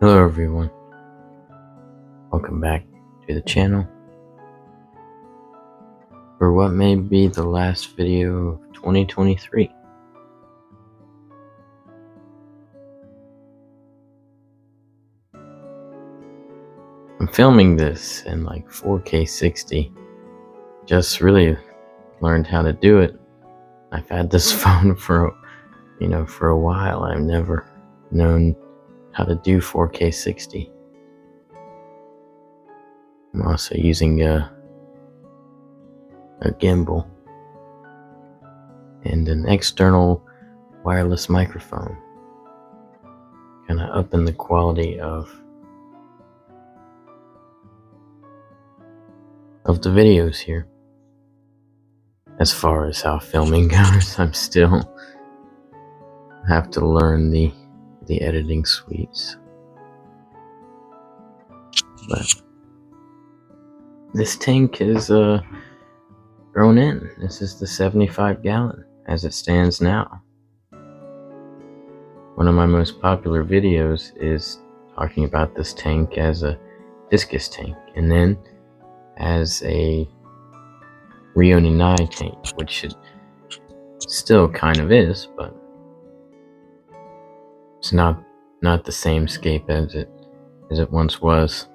Hello everyone, welcome back to the channel for what may be the last video of 2023. I'm filming this in like 4K 60, just really learned how to do it. I've had this phone for a while. I've never known how to do 4K 60. I'm also using a gimbal and an external wireless microphone, kind of upping the quality of the videos here. As far as how filming goes, I'm still have to learn the editing suites, but this tank is grown in. This is the 75 gallon as it stands now. One of my most popular videos is talking about this tank as a discus tank, and then as a Rio Nanay tank, which it still kind of is, but it's not the same scape as it once was.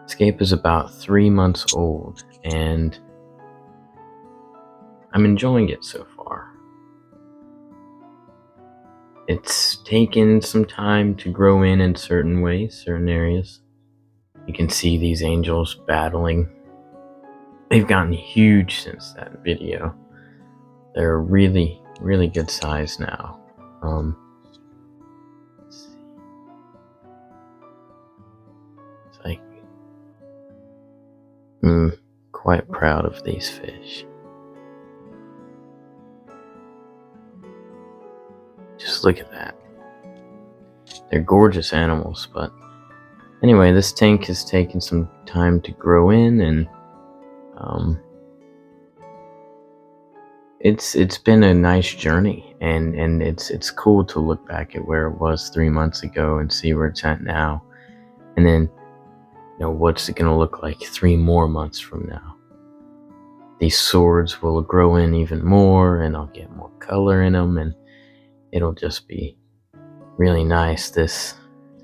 Scape is about 3 months old, and I'm enjoying it so far. It's taken some time to grow in certain ways, certain areas. You can see these angels battling. They've gotten huge since that video. They're really, really good size now. Let's see. It's like, I'm quite proud of these fish. Just look at that. They're gorgeous animals, but anyway, this tank has taken some time to grow in, and it's been a nice journey, and it's cool to look back at where it was 3 months ago and see where it's at now, and then what's it gonna look like 3 more months from now. These swords will grow in even more, and I'll get more color in them, and it'll just be really nice. This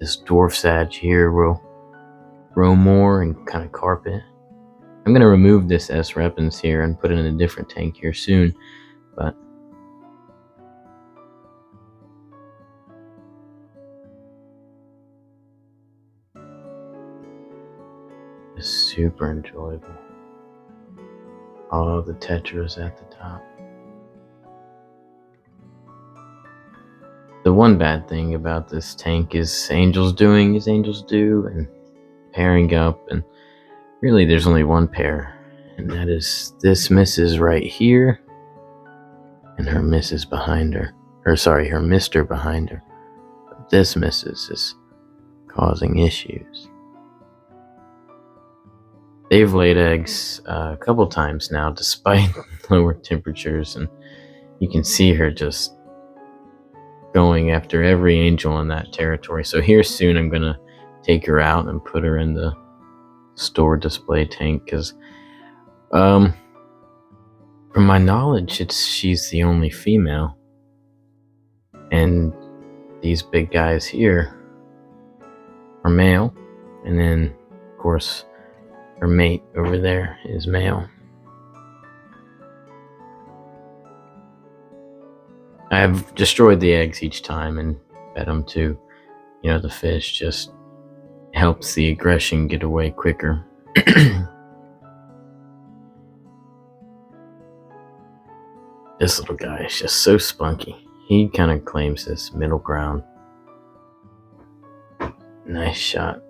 dwarf sag here will grow more and kind of carpet. I'm going to remove this S. repens here and put it in a different tank here soon, but it's super enjoyable. All the tetras at the top. The one bad thing about this tank is angels doing as angels do and pairing up, and really there's only one pair, and that is this missus right here and her missus behind her, or sorry, her mister behind her. But this missus is causing issues. They've laid eggs a couple times now despite lower temperatures, and you can see her just going after every angel in that territory. So here soon I'm gonna take her out and put her in the store display tank, because from my knowledge she's the only female, and these big guys here are male, and then of course her mate over there is male. I've destroyed the eggs each time and fed them to the fish. Just helps the aggression get away quicker. This little guy is just so spunky. He kind of claims this middle ground. Nice shot,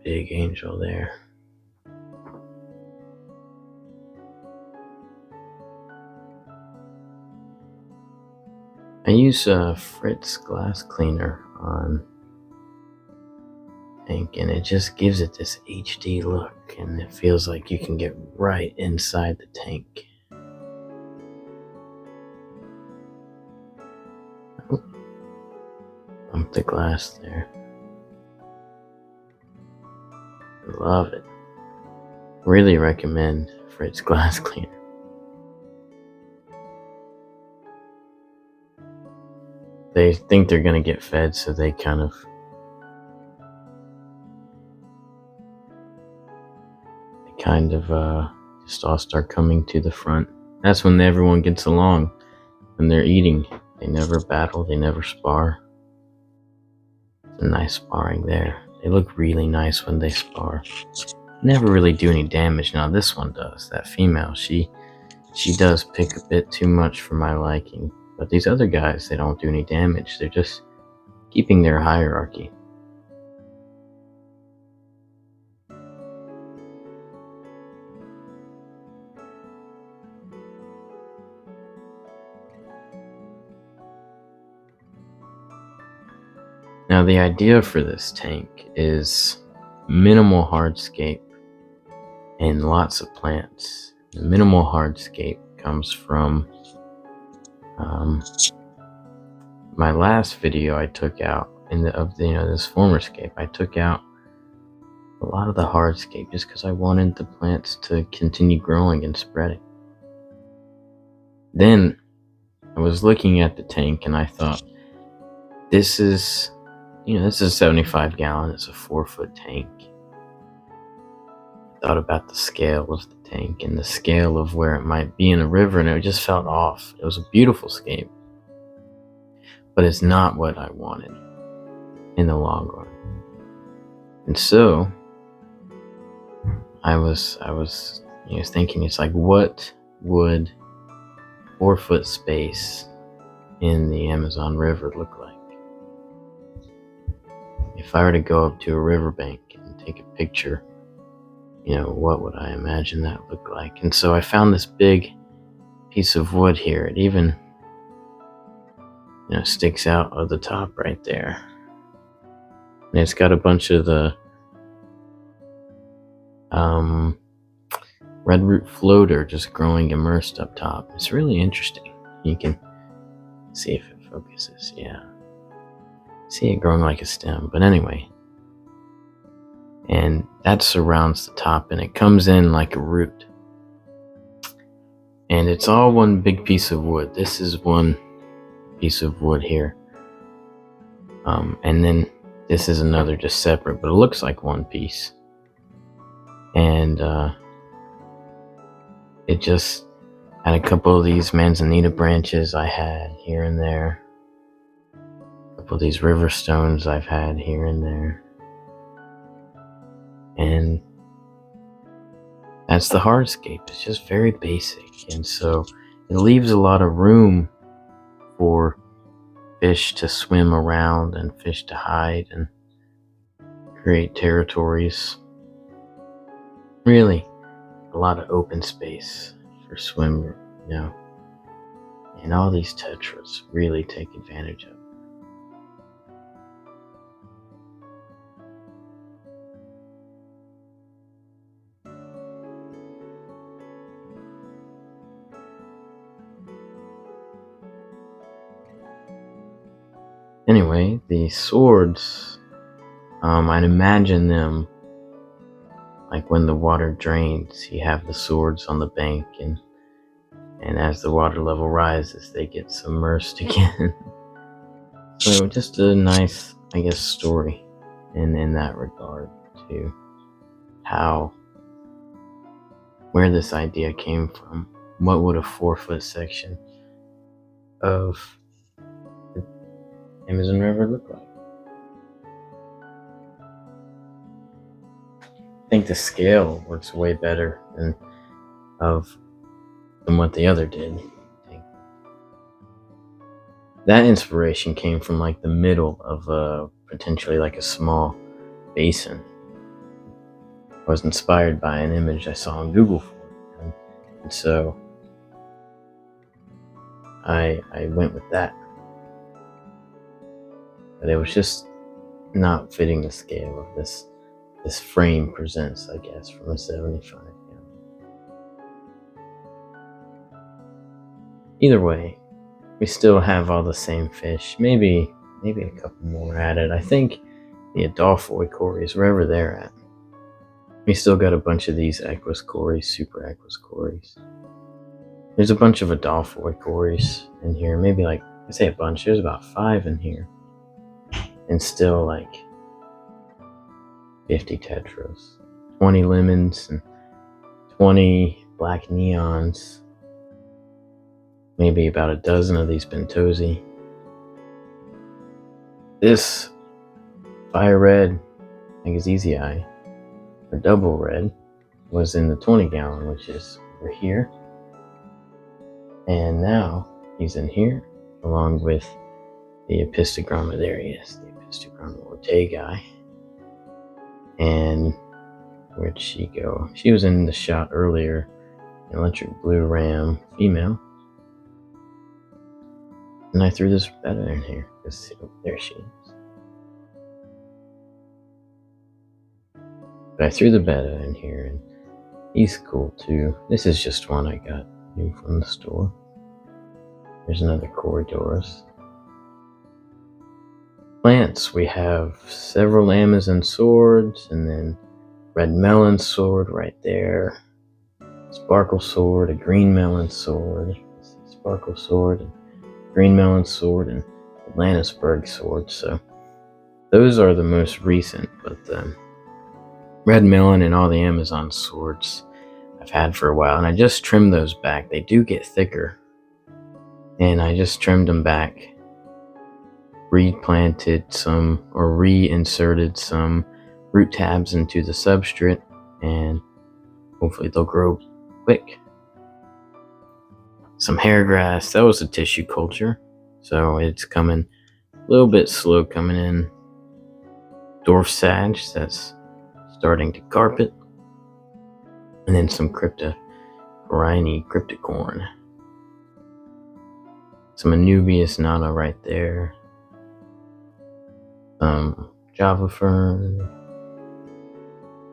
big angel there. I use Fritz glass cleaner on tank, and it just gives it this HD look, and it feels like you can get right inside the tank. Bump the glass there. love it. Really recommend for its glass cleaner. They think they're gonna get fed, so they kind of just all start coming to the front. That's when everyone gets along. When they're eating, they never battle, they never spar. It's a nice sparring there. They look really nice when they spar. Never really do any damage. Now this one does. That female, she does pick a bit too much for my liking. But these other guys, they don't do any damage. They're just keeping their hierarchy. Now the idea for this tank is minimal hardscape and lots of plants. The minimal hardscape comes from my last video I took out this former scape. I took out a lot of the hardscape just because I wanted the plants to continue growing and spreading. Then I was looking at the tank and I thought, this is a 75 gallon, it's a 4-foot tank. I thought about the scale of the tank and the scale of where it might be in a river, and it just felt off. It was a beautiful scape, but it's not what I wanted in the long run. And so I was thinking, it's like, what would 4-foot space in the Amazon River look like? If I were to go up to a riverbank and take a picture, what would I imagine that look like? And so I found this big piece of wood here. It even, sticks out of the top right there. And it's got a bunch of the red root floater just growing immersed up top. It's really interesting. You can see if it focuses. Yeah. See it growing like a stem, but anyway. And that surrounds the top and it comes in like a root. And it's all one big piece of wood. This is one piece of wood here. And then this is another just separate, but it looks like one piece. And it just had a couple of these manzanita branches I had here and there. Of these river stones I've had here and there, and that's the hardscape. It's just very basic, and so it leaves a lot of room for fish to swim around and fish to hide and create territories. Really a lot of open space for swim, and all these tetras really take advantage of. Anyway, the swords, I'd imagine them like when the water drains, you have the swords on the bank, and as the water level rises, they get submersed again. So just a nice, story in that regard to where this idea came from. What would a 4-foot section of Amazon River look like? I think the scale works way better than what the other did. That inspiration came from like the middle of potentially like a small basin. I was inspired by an image I saw on Google for it, and so I went with that. But it was just not fitting the scale of this frame presents, I guess, from a 75 gallon. Either way, we still have all the same fish. Maybe a couple more added. I think the Adolphoi cories, wherever they're at, We still got a bunch of these Aquas cories, super Aquas cories. There's a bunch of Adolphoi cories in here. Maybe like, I say a bunch, there's about 5 in here. And still like 50 tetras, 20 lemons, and 20 black neons. Maybe about a dozen of these bentosi. This fire red, I think it's easy eye, or double red, was in the 20 gallon, which is over here. And now he's in here, along with the Epistogramma. There he is, the Epistogramma ortegae. And where'd she go? She was in the shot earlier, electric blue ram female. And I threw this betta in here. There she is. But I threw the betta in here, and he's cool too. This is just one I got new from the store. There's another Corydoras. Plants, we have several Amazon swords, and then red melon sword right there. Sparkle sword, a green melon sword, sparkle sword, and green melon sword, and Atlantisburg sword. So those are the most recent, but the red melon and all the Amazon swords I've had for a while, and I just trimmed those back. They do get thicker, and I just trimmed them back, replanted some, or reinserted some root tabs into the substrate, and hopefully they'll grow quick. Some hair grass, that was a tissue culture, so it's coming a little bit slow coming in. Dwarf sage, that's starting to carpet. And then some Cryptocorini cryptocorn. Some Anubias nana right there. Some Java fern.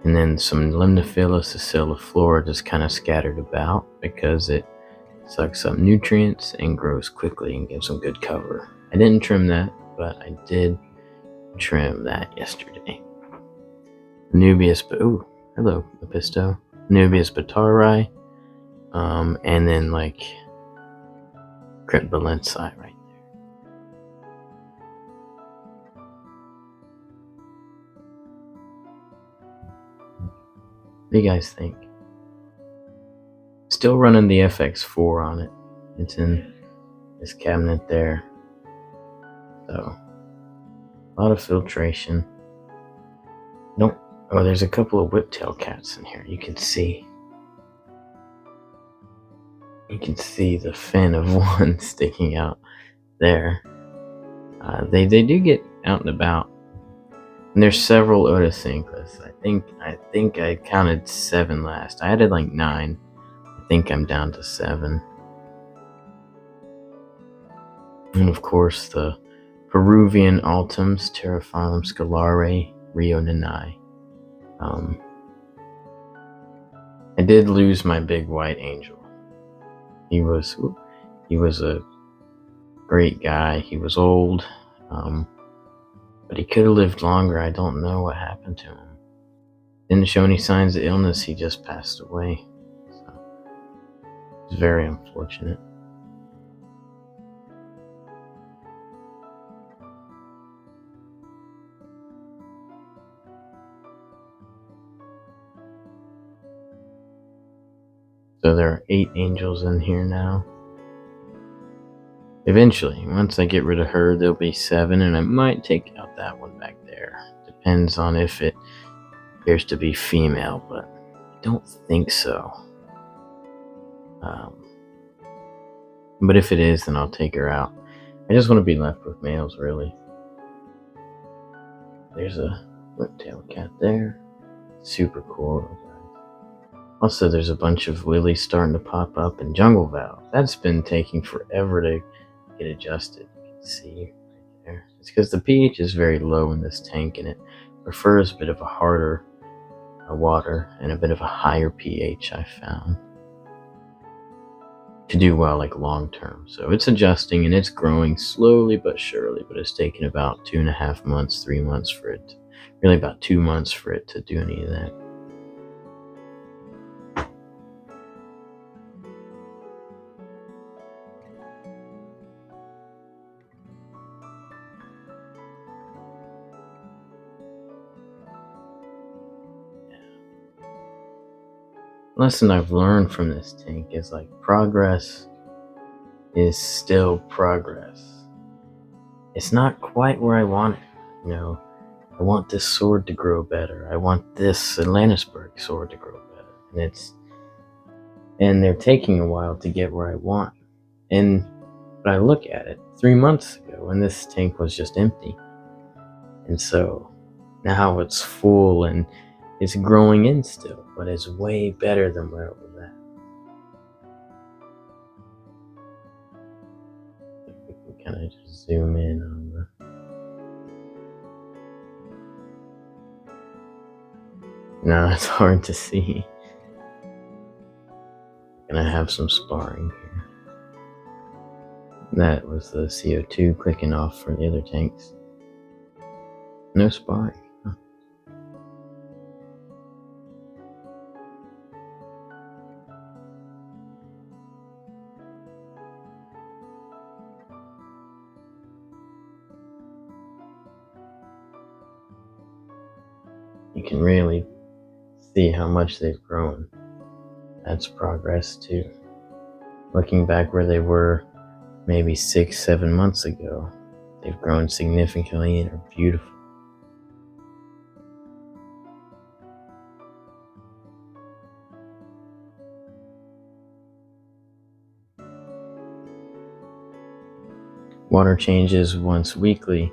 And then some Limnophila sicilliflora just kind of scattered about because it sucks up nutrients and grows quickly and gives them good cover. I didn't trim that, but I did trim that yesterday. Anubias, ooh, hello, Episto. Anubias batari, and then like Cryptobalensi right there. What do you guys think? Still running the FX4 on it. It's in this cabinet there. So, a lot of filtration. Nope. Oh, there's a couple of whiptail cats in here. You can see. You can see the fin of one sticking out there. They do get out and about. And there's several Otocinclus. I think I counted 7 last. I added like 9. I think I'm down to 7. And of course the Peruvian Altums, Terraphyllum scalare, Rio Nanay. I did lose my big white angel. He was a great guy. He was old, but he could have lived longer. I don't know what happened to him. Didn't show any signs of illness. He just passed away. So it's very unfortunate. So there are 8 angels in here now. Eventually, once I get rid of her, there'll be 7, and I might take out that one back there. Depends on if it appears to be female, but I don't think so. But if it is, then I'll take her out. I just want to be left with males, really. There's a whiptail cat there. Super cool. Also, there's a bunch of lilies starting to pop up, and jungle valve. That's been taking forever to get adjusted. You can see right there. It's because the pH is very low in this tank, and it prefers a bit of a harder water and a bit of a higher pH, I found, to do well like long term. So it's adjusting, and it's growing slowly but surely, but it's taken about 2.5 months, 3 months for it, really about 2 months for it to do any of that. lesson I've learned from this tank is like progress is still progress. It's not quite where I want it. I want this sword to grow better. I want this Atlantisburg sword to grow better. And they're taking a while to get where I want. But I look at it 3 months ago and this tank was just empty. And so now it's full and it's growing in still, but it's way better than where it was at. We can kind of just zoom in on No, it's hard to see. Gonna have some sparring here. That was the CO2 clicking off for the other tanks. No sparring. Huh. You can really see how much they've grown. That's progress too. Looking back where they were maybe 6-7 months ago, they've grown significantly and are beautiful. Water changes once weekly,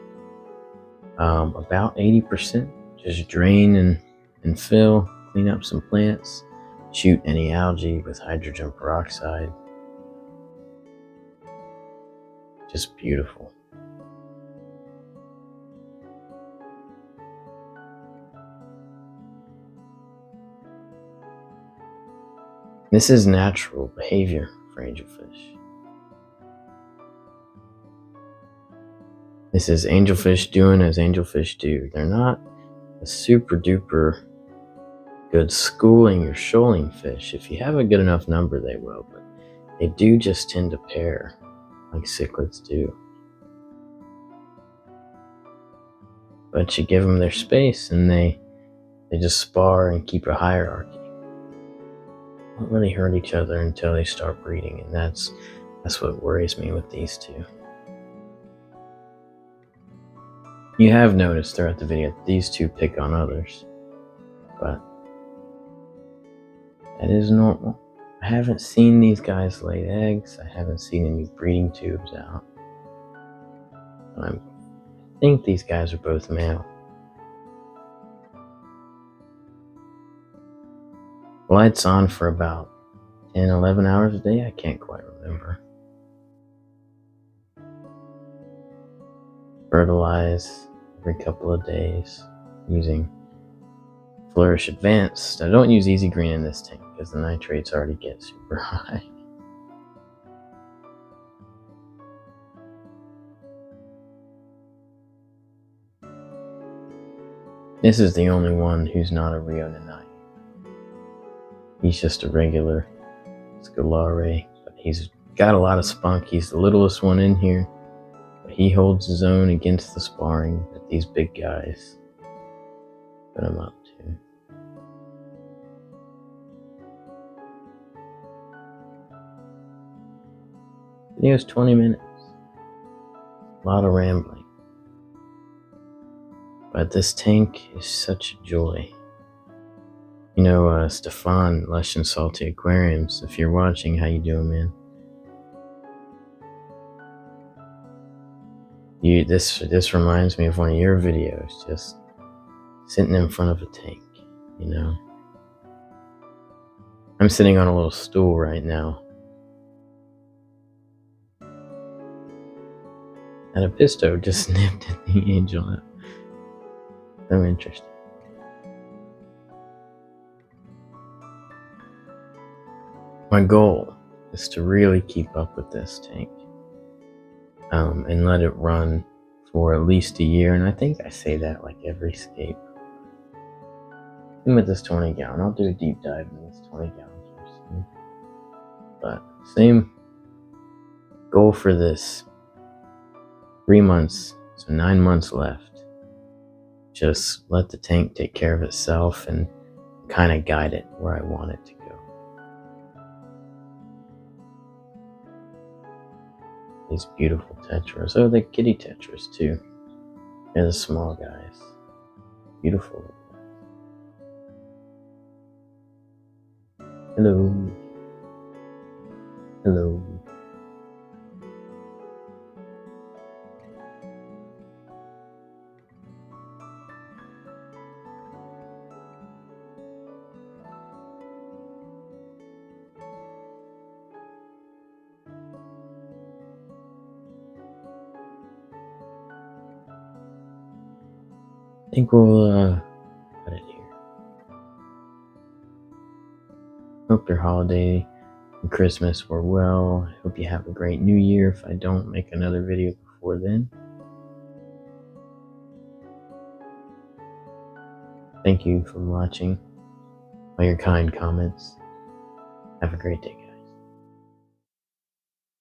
about 80%. Just drain and fill, clean up some plants, shoot any algae with hydrogen peroxide. Just beautiful. This is natural behavior for angelfish. This is angelfish doing as angelfish do. They're not a super duper good schooling or shoaling fish. If you have a good enough number, they will, but they do just tend to pair like cichlids do. But you give them their space and they just spar and keep a hierarchy. They don't really hurt each other until they start breeding, and that's what worries me with these two. You have noticed throughout the video that these two pick on others, but that is normal. I haven't seen these guys lay eggs. I haven't seen any breeding tubes out. I think these guys are both male. Lights on for about 10-11 hours a day. I can't quite remember. Fertilize every couple of days using Flourish Advanced. I don't use Easy Green in this tank because the nitrates already get super high. This is the only one who's not a Rio Nanay. He's just a regular Scalare, but he's got a lot of spunk. He's the littlest one in here, but he holds his own against the sparring that these big guys put him up to. Video's 20 minutes. A lot of rambling. But this tank is such a joy. Stefan, Lush and Salty Aquariums, if you're watching, how you doing, man? This reminds me of one of your videos, just sitting in front of a tank, I'm sitting on a little stool right now. And a pisto just snipped at the angel. So interesting. My goal is to really keep up with this tank and let it run for at least a year. And I think I say that like every scape. Even with this 20 gallon, I'll do a deep dive in this 20 gallons or something. But same goal for this. 3 months, so 9 months left. Just let the tank take care of itself and kind of guide it where I want it to go. These beautiful tetras. Oh, the kitty tetras too. They're the small guys. Beautiful. Hello. Hello. I think we'll cut it here. Hope your holiday and Christmas were well. I hope you have a great new year if I don't make another video before then. Thank you for watching. All your kind comments. Have a great day.